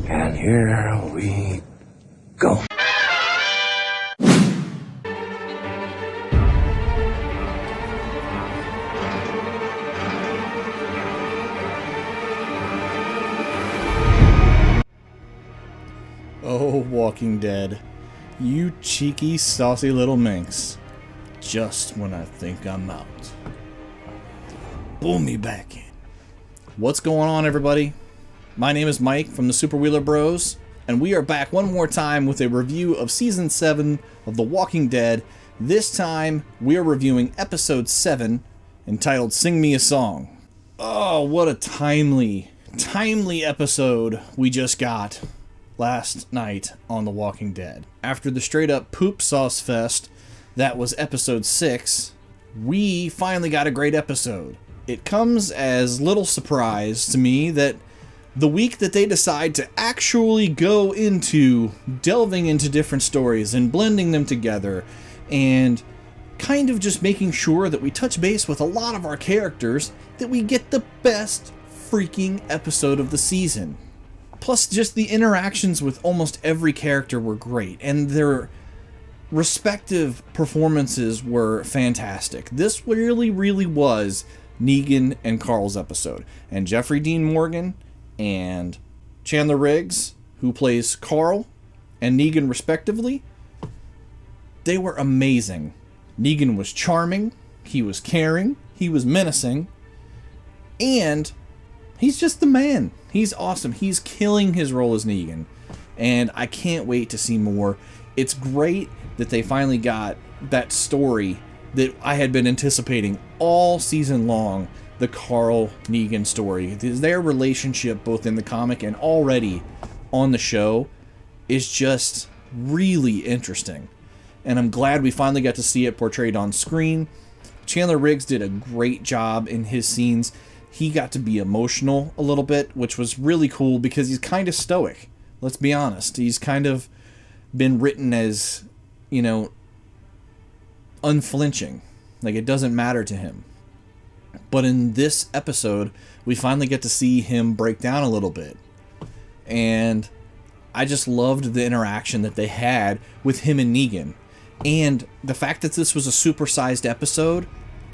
And here we go. Oh, Walking Dead, you cheeky, saucy little minx. Just when I think I'm out, pull me back in. What's going on, everybody? My name is Mike from the Super Wheeler Bros, and we are back one more time with a review of Season 7 of The Walking Dead. This time, we are reviewing Episode 7, entitled Sing Me a Song. Oh, what a timely episode we just got last night on The Walking Dead. After the straight-up poop sauce fest that was Episode 6, we finally got a great episode. It comes as little surprise to me that the week that they decide to actually go into delving into different stories and blending them together and kind of just making sure that we touch base with a lot of our characters, that we get the best freaking episode of the season. Plus, just the interactions with almost every character were great, and their respective performances were fantastic. This really was Negan and Carl's episode. And Jeffrey Dean Morgan and Chandler Riggs, who plays Carl and Negan respectively, they were amazing. Negan was charming, he was caring, he was menacing, and he's just the man. He's awesome. He's killing his role as Negan, and I can't wait to see more. It's great that they finally got that story that I had been anticipating all season long, the Carl Negan story. Their relationship, both in the comic and already on the show, is just really interesting. And I'm glad we finally got to see it portrayed on screen. Chandler Riggs did a great job in his scenes. He got to be emotional a little bit, which was really cool because he's kind of stoic. Let's be honest. He's kind of been written as, unflinching. Like, it doesn't matter to him. But in this episode, we finally get to see him break down a little bit. And I just loved the interaction that they had with him and Negan. And the fact that this was a supersized episode,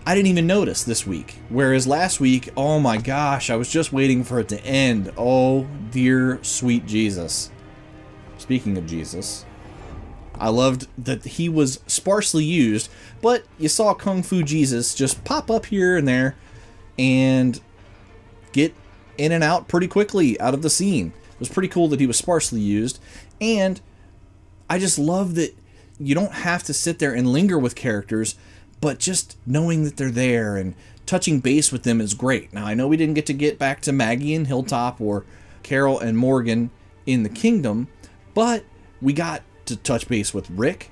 I didn't even notice this week. Whereas last week, oh my gosh, I was just waiting for it to end. Oh, dear sweet Jesus. Speaking of Jesus, I loved that he was sparsely used, but you saw Kung Fu Jesus just pop up here and there and get in and out pretty quickly out of the scene. It was pretty cool that he was sparsely used, and I just love that you don't have to sit there and linger with characters, but just knowing that they're there and touching base with them is great. Now, I know we didn't get back to Maggie and Hilltop or Carol and Morgan in the Kingdom, but we got to touch base with Rick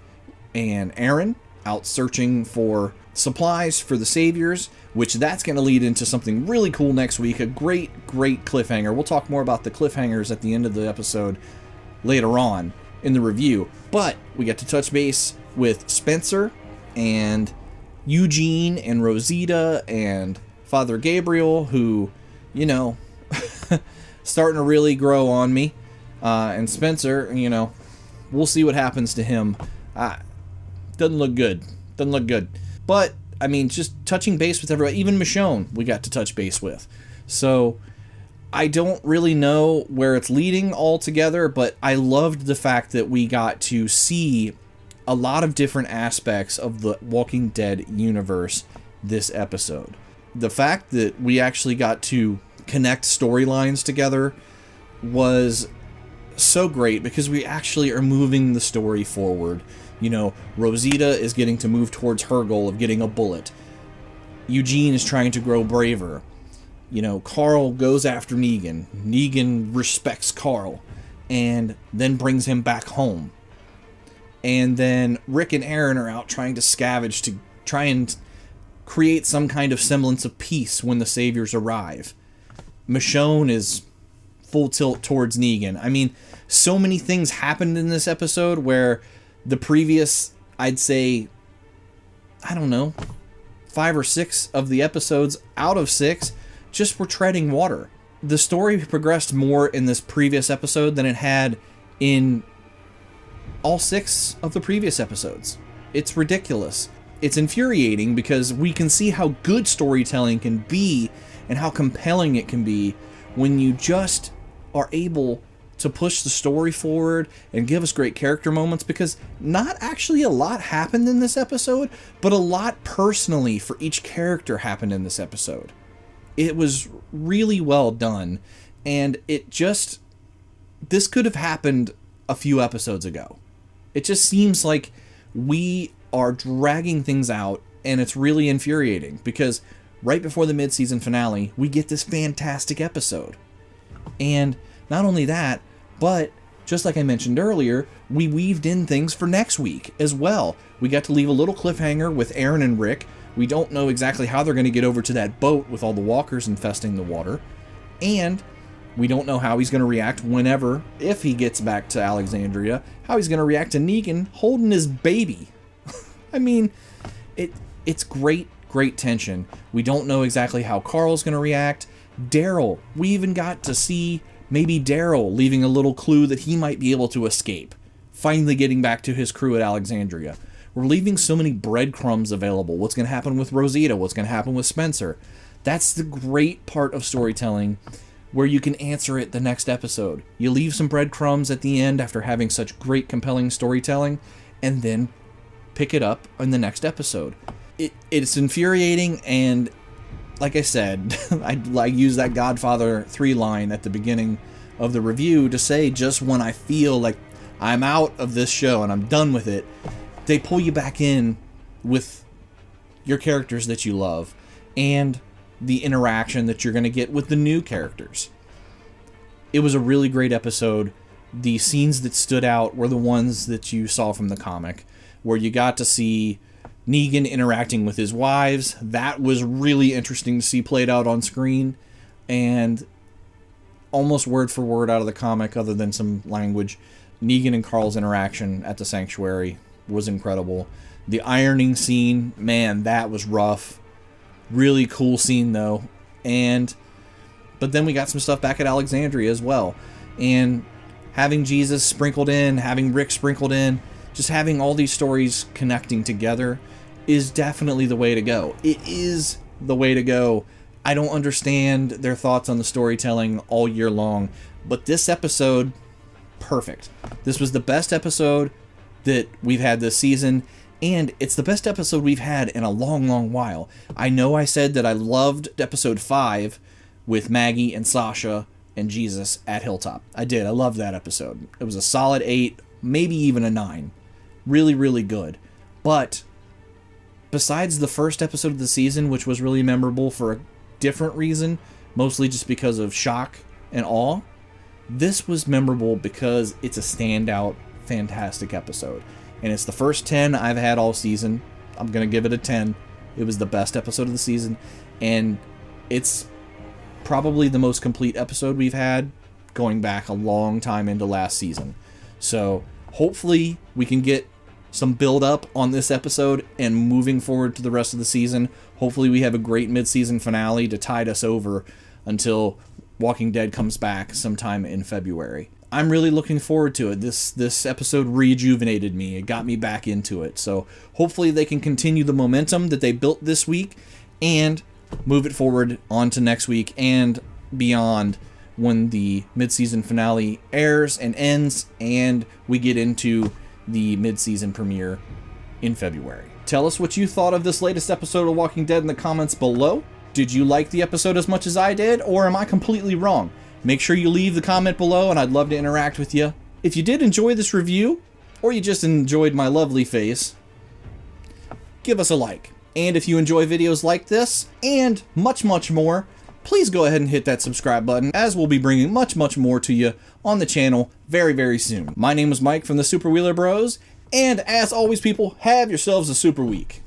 and Aaron out searching for supplies for the Saviors, which that's going to lead into something really cool next week. A great cliffhanger. We'll talk more about the cliffhangers at the end of the episode later on in the review. But we got to touch base with Spencer and Eugene and Rosita and Father Gabriel, who, starting to really grow on me. And Spencer, we'll see what happens to him. Doesn't look good. But, just touching base with everybody, even Michonne, we got to touch base with. So, I don't really know where it's leading altogether, but I loved the fact that we got to see a lot of different aspects of the Walking Dead universe this episode. The fact that we actually got to connect storylines together was so great because we actually are moving the story forward. Rosita is getting to move towards her goal of getting a bullet. Eugene is trying to grow braver. Carl goes after Negan. Negan respects Carl and then brings him back home. And then Rick and Aaron are out trying to scavenge to try and create some kind of semblance of peace when the Saviors arrive. Michonne is full tilt towards Negan. So many things happened in this episode where the previous, I'd say, 5 or 6 of the episodes out of 6 just were treading water. the story progressed more in this previous episode than it had in all 6 of the previous episodes. It's ridiculous. It's infuriating because we can see how good storytelling can be and how compelling it can be when you just are able to push the story forward and give us great character moments, because not actually a lot happened in this episode, but a lot personally for each character happened in this episode. It was really well done, and this could have happened a few episodes ago. It just seems like we are dragging things out, and it's really infuriating because right before the mid-season finale, we get this fantastic episode. And not only that, but just like I mentioned earlier, we weaved in things for next week as well. We got to leave a little cliffhanger with Aaron and Rick. We don't know exactly how they're going to get over to that boat with all the walkers infesting the water. And we don't know how he's going to react if he gets back to Alexandria, how he's going to react to Negan holding his baby. I mean, it's great tension. We don't know exactly how Carl's going to react. Daryl, we even got to see maybe Daryl leaving a little clue that he might be able to escape, finally getting back to his crew at Alexandria. We're leaving so many breadcrumbs available. What's going to happen with Rosita? What's going to happen with Spencer? That's the great part of storytelling, where you can answer it the next episode. You leave some breadcrumbs at the end after having such great, compelling storytelling, and then pick it up in the next episode. It's infuriating, and like I said, I use that Godfather 3 line at the beginning of the review to say, just when I feel like I'm out of this show and I'm done with it, they pull you back in with your characters that you love and the interaction that you're going to get with the new characters. It was a really great episode. The scenes that stood out were the ones that you saw from the comic, where you got to see Negan interacting with his wives. That was really interesting to see played out on screen, and almost word for word out of the comic, other than some language, Negan and Carl's interaction at the sanctuary was incredible. The ironing scene, man, that was rough. Really cool scene though. But then we got some stuff back at Alexandria as well, and having Jesus sprinkled in, having Rick sprinkled in, just having all these stories connecting together is definitely the way to go. It is the way to go. I don't understand their thoughts on the storytelling all year long, but this episode, perfect. This was the best episode that we've had this season, and it's the best episode we've had in a long, long while. I know I said that I loved episode 5 with Maggie and Sasha and Jesus at Hilltop. I did. I loved that episode. It was a solid 8, maybe even a 9. Really, really good. But besides the first episode of the season, which was really memorable for a different reason, mostly just because of shock and awe, this was memorable because it's a standout, fantastic episode. And it's the first 10 I've had all season. I'm going to give it a 10. It was the best episode of the season. And it's probably the most complete episode we've had going back a long time into last season. So hopefully we can get some build up on this episode and moving forward to the rest of the season. Hopefully we have a great mid-season finale to tide us over until Walking Dead comes back sometime in February. I'm really looking forward to it. This episode rejuvenated me. It got me back into it. So hopefully they can continue the momentum that they built this week and move it forward on to next week and beyond, when the mid-season finale airs and ends and we get into the mid-season premiere in February. Tell us what you thought of this latest episode of Walking Dead in the comments below. Did you like the episode as much as I did, or am I completely wrong? Make sure you leave the comment below, and I'd love to interact with you. If you did enjoy this review, or you just enjoyed my lovely face, give us a like. And if you enjoy videos like this, and much, much more, please go ahead and hit that subscribe button, as we'll be bringing much, much more to you on the channel very, very soon. My name is Mike from the Super Wheeler Bros, and as always, people, have yourselves a super week.